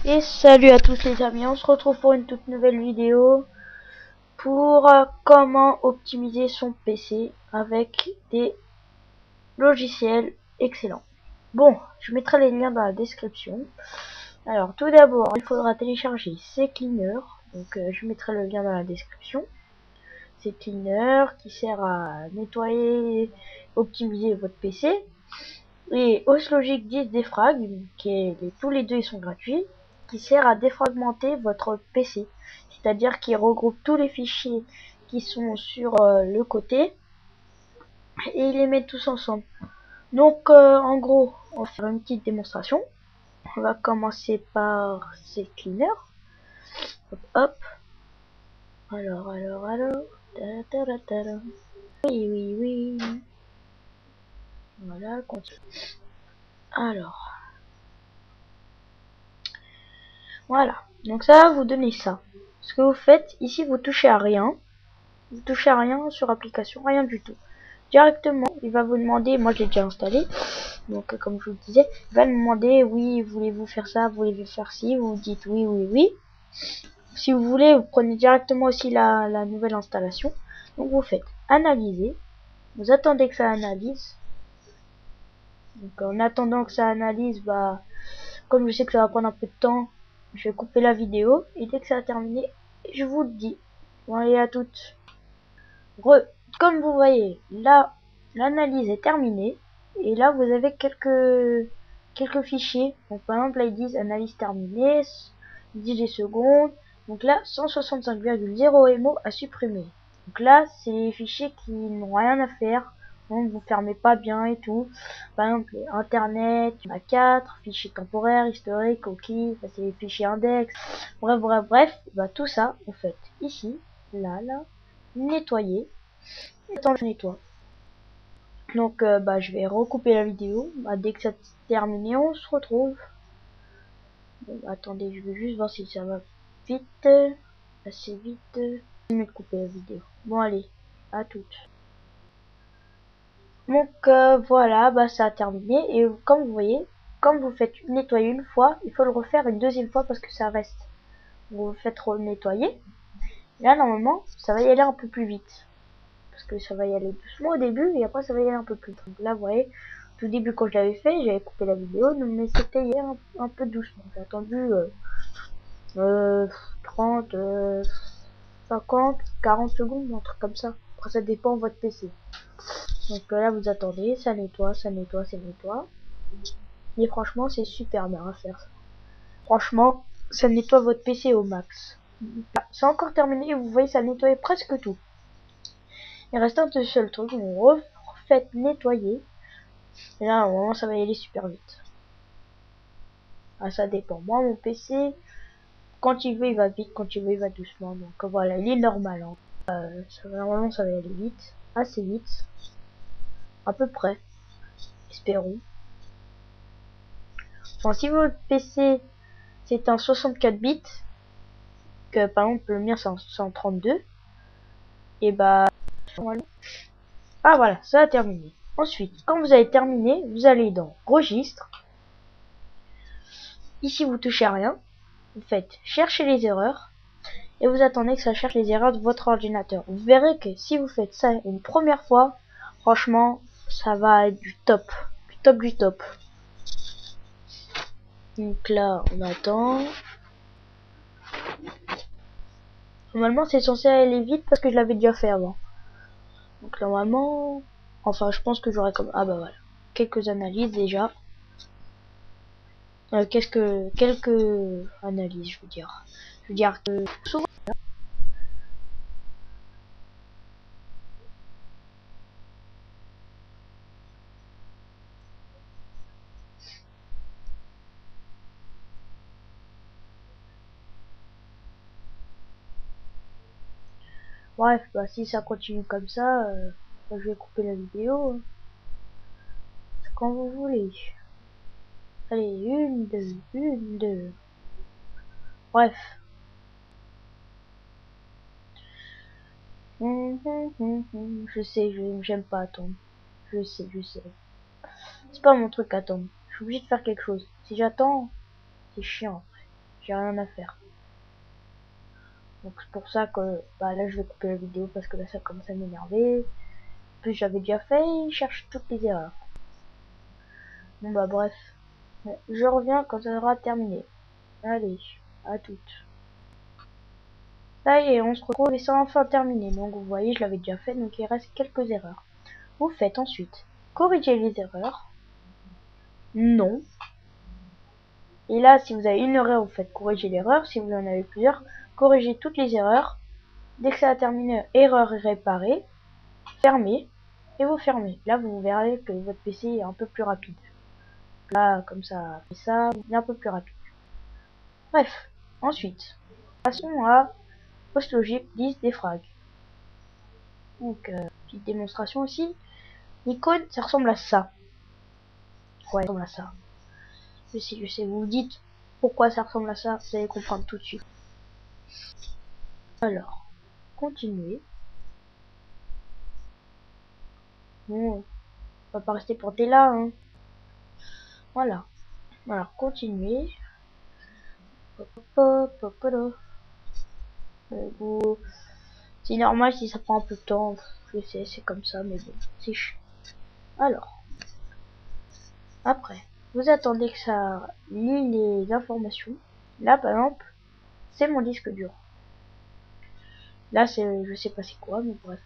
Et salut à tous les amis, on se retrouve pour une toute nouvelle vidéo pour comment optimiser son PC avec des logiciels excellents. Bon, je mettrai les liens dans la description. Alors tout d'abord, il faudra télécharger CCleaner, donc je mettrai le lien dans la description. CCleaner qui sert à nettoyer, optimiser votre PC. Et OSLogic 10 Defrag, tous les deux ils sont gratuits, qui sert à défragmenter votre PC, c'est-à-dire qu'il regroupe tous les fichiers qui sont sur le côté et il les met tous ensemble. Donc en gros, on va faire une petite démonstration. On va commencer par CCleaner. Hop, hop. Alors. Oui. Voilà, continue. Alors. Voilà, donc ça va vous donner ça. Ce que vous faites, ici vous touchez à rien. Vous touchez à rien sur application, rien du tout. Directement, il va vous demander, moi je l'ai déjà installé, donc comme je vous le disais, il va me demander, oui, voulez-vous faire ça, voulez-vous faire ci, vous dites oui. Si vous voulez, vous prenez directement aussi la nouvelle installation. Donc vous faites analyser, vous attendez que ça analyse. Donc en attendant que ça analyse, bah, comme je sais que ça va prendre un peu de temps, je vais couper la vidéo et dès que ça a terminé, je vous le dis. Bon, allez à toutes. Comme vous voyez, là, l'analyse est terminée et là vous avez quelques fichiers. Donc par exemple là ils disent analyse terminée, 10 secondes. Donc là 165,0 MO à supprimer. Donc là c'est les fichiers qui n'ont rien à faire. Donc vous fermez pas bien et tout. Par exemple internet, il y en a 4, fichiers temporaires, historiques, cookies, c'est les fichiers index. Bref, bah tout ça vous faites ici, là, nettoyer. Attends, je nettoie. Donc bah je vais recouper la vidéo. Bah, dès que ça terminé, on se retrouve. Bon, attendez, je vais juste voir si ça va vite. Assez vite. Je vais couper la vidéo. Bon allez, à toutes. Donc voilà, bah ça a terminé. Et comme vous voyez, comme vous faites nettoyer une fois, il faut le refaire une deuxième fois parce que ça reste. Vous faites nettoyer. Là normalement, ça va y aller un peu plus vite. Parce que ça va y aller doucement au début et après ça va y aller un peu plus. Donc là vous voyez, tout début quand je l'avais fait, j'avais coupé la vidéo, mais c'était hier un peu doucement. J'ai attendu 30, 50, 40 secondes, un truc comme ça. Après ça dépend de votre PC. Donc là vous attendez, ça nettoie. Et franchement c'est super bien à faire. Franchement, ça nettoie votre PC au max. C'est encore terminé, vous voyez ça nettoie presque tout. Il reste un seul truc, on refait nettoyer. Et là, au moment, ça va y aller super vite. Ah, ça dépend. Moi, mon PC, quand il veut, il va vite. Quand il veut, il va doucement. Donc voilà, il est normal. Hein. Normalement, ça va y aller vite. Assez vite. À peu près. Espérons. Enfin, si votre PC, c'est un 64 bits, que par exemple, le mien, c'est un 132, et bah... Ah voilà, ça a terminé. Ensuite, quand vous avez terminé, vous allez dans Registre. Ici, vous touchez à rien. Vous faites chercher les erreurs. Et vous attendez que ça cherche les erreurs de votre ordinateur. Vous verrez que si vous faites ça une première fois, franchement, ça va être du top. Du top. Donc là, on attend. Normalement, c'est censé aller vite parce que je l'avais déjà fait avant. Donc normalement, enfin, je pense que j'aurai comme... Ah bah voilà. Quelques analyses déjà. Quelques analyses, je veux dire. Je veux dire que souvent... Bref, bah, si ça continue comme ça, bah, je vais couper la vidéo. Hein. C'est quand vous voulez. Allez, une, deux. Bref. Je sais, j'aime pas attendre. Je sais. C'est pas mon truc attendre. Je suis obligé de faire quelque chose. Si j'attends, c'est chiant. J'ai rien à faire. Donc c'est pour ça que bah là je vais couper la vidéo parce que là ça commence à m'énerver. En plus j'avais déjà fait, il cherche toutes les erreurs. Bon bah bref. Bon, je reviens quand ça sera terminé. Allez, à toutes. Ça y est, on se retrouve et c'est enfin terminé. Donc vous voyez, je l'avais déjà fait, donc il reste quelques erreurs. Vous faites ensuite corriger les erreurs. Non. Et là, si vous avez une erreur, vous faites corriger l'erreur. Si vous en avez plusieurs, corrigez toutes les erreurs. Dès que ça a terminé, erreur réparée, fermez. Et vous fermez. Là, vous verrez que votre PC est un peu plus rapide. Là, comme ça, il est un peu plus rapide. Bref, ensuite, passons à PostLogic 10 défrag. Donc, petite démonstration aussi. L'icône, ça ressemble à ça. Ouais, ça ressemble à ça. Je sais, vous vous dites pourquoi ça ressemble à ça, vous allez comprendre tout de suite. Alors, continuez. Bon, on va pas rester porté là, hein. Voilà. Alors, continuez. C'est normal si ça prend un peu de temps. Je sais, c'est comme ça, mais bon, c'est chiant. Alors, après, vous attendez que ça lit les informations. Là, par exemple, c'est mon disque dur. Là, c'est, je sais pas c'est quoi, mais bref.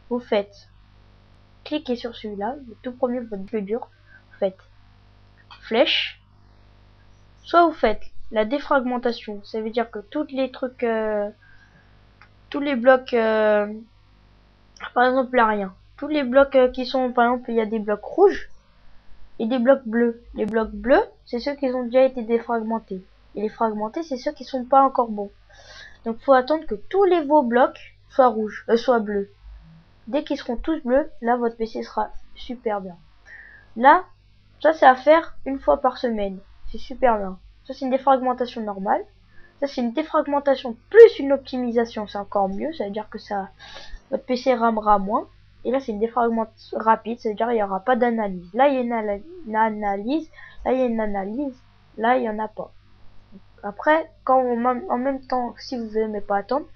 Vous faites, cliquez sur celui-là, le tout premier de votre disque dur. Vous faites flèche. Soit vous faites la défragmentation. Ça veut dire que tous les trucs, tous les blocs, par exemple là rien. Tous les blocs qui sont, par exemple, il y a des blocs rouges et des blocs bleus. Les blocs bleus, c'est ceux qui ont déjà été défragmentés. Et les fragmentés, c'est ceux qui sont pas encore bons. Donc faut attendre que tous les vos blocs soient rouges, soient bleus. Dès qu'ils seront tous bleus, là votre PC sera super bien. Là, ça c'est à faire une fois par semaine. C'est super bien. Ça c'est une défragmentation normale. Ça c'est une défragmentation plus une optimisation, c'est encore mieux. Ça veut dire que ça, votre PC ramera moins. Et là c'est une défragmentation rapide, ça veut dire qu'il n'y aura pas d'analyse. Là il y a une analyse, là il y a une analyse, là il n'y en a pas. Après, quand en même temps, si vous n'aimez pas attendre,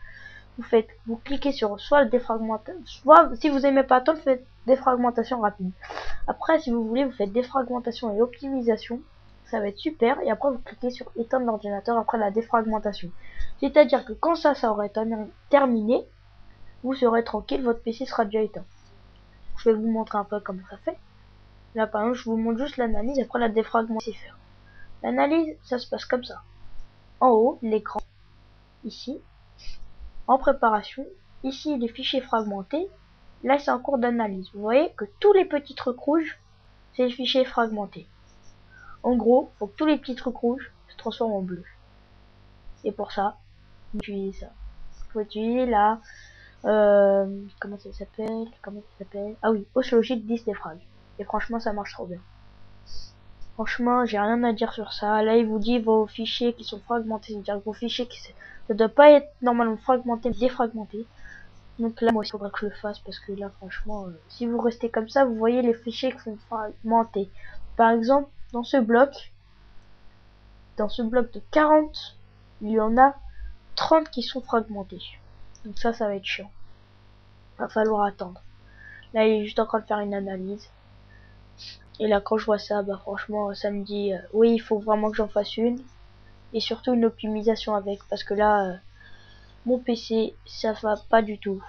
vous cliquez sur soit le défragmentation, soit si vous aimez pas attendre, vous faites défragmentation rapide. Après, si vous voulez, vous faites défragmentation et optimisation, ça va être super. Et après, vous cliquez sur éteindre l'ordinateur après la défragmentation. C'est-à-dire que quand ça aurait terminé, vous serez tranquille, votre PC sera déjà éteint. Je vais vous montrer un peu comment ça fait. Là, par exemple, je vous montre juste l'analyse, après la défragmentation. L'analyse, ça se passe comme ça. En haut, l'écran, ici, en préparation, ici les fichiers fragmentés, là c'est en cours d'analyse. Vous voyez que tous les petits trucs rouges, c'est les fichiers fragmentés. En gros, faut que tous les petits trucs rouges se transforment en bleu. Et pour ça, vous utilisez ça. Vous utilisez là, comment ça s'appelle? Ah oui, PostLogic 10 défrag. Et franchement, ça marche trop bien. Franchement, j'ai rien à dire sur ça. Là, il vous dit vos fichiers qui sont fragmentés. C'est-à-dire que vos fichiers ça doit pas être normalement fragmenté, mais défragmenté. Donc là, moi, il faudra que je le fasse parce que là, franchement, si vous restez comme ça, vous voyez les fichiers qui sont fragmentés. Par exemple, dans ce bloc de 40, il y en a 30 qui sont fragmentés. Donc ça va être chiant. Va falloir attendre. Là, il est juste en train de faire une analyse. Et là, quand je vois ça, bah franchement, ça me dit, oui, il faut vraiment que j'en fasse une. Et surtout une optimisation avec, parce que là, mon PC, ça va pas du tout.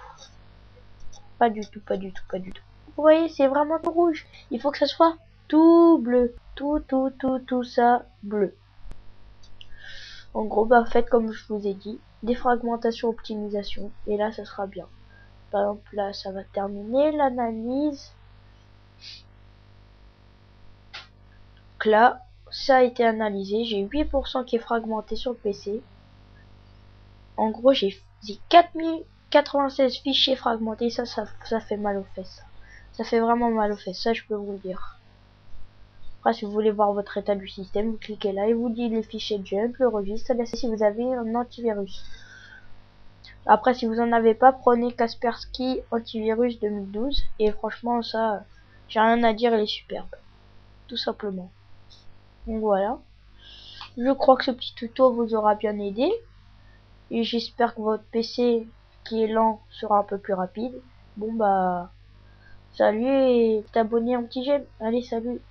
Pas du tout. Vous voyez, c'est vraiment tout rouge. Il faut que ça soit tout bleu. Tout ça bleu. En gros, bah faites comme je vous ai dit. Défragmentation, optimisation. Et là, ça sera bien. Par exemple, là, ça va terminer l'analyse. Donc là, ça a été analysé. J'ai 8% qui est fragmenté sur le PC. En gros, j'ai 96 fichiers fragmentés, ça fait mal aux fesses. Ça fait vraiment mal aux fesses, ça je peux vous le dire. Après, si vous voulez voir votre état du système, vous cliquez là et vous dit les fichiers jump, le registre, là si vous avez un antivirus. Après, si vous en avez pas, prenez Kaspersky Antivirus 2012 et franchement ça, j'ai rien à dire, il est superbe, tout simplement. Donc voilà, je crois que ce petit tuto vous aura bien aidé et j'espère que votre PC qui est lent sera un peu plus rapide. Bon bah, salut et t'abonner un petit j'aime. Allez, salut.